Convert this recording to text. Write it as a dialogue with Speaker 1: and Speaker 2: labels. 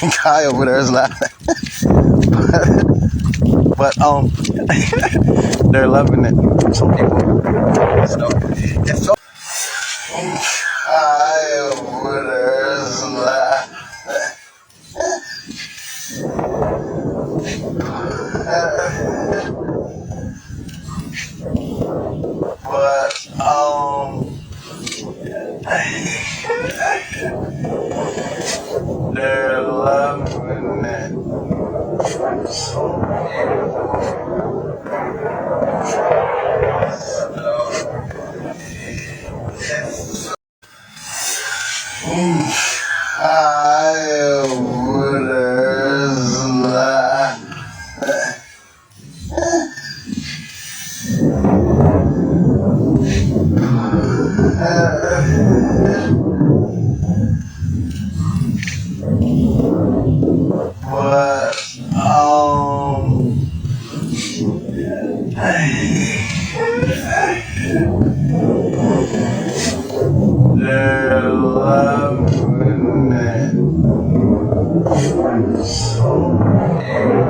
Speaker 1: Guy over there is laughing. but they're loving it. Some people. So it's so. Guy over there is laughing. But they're loving it. So I would lie. But they're loving it. So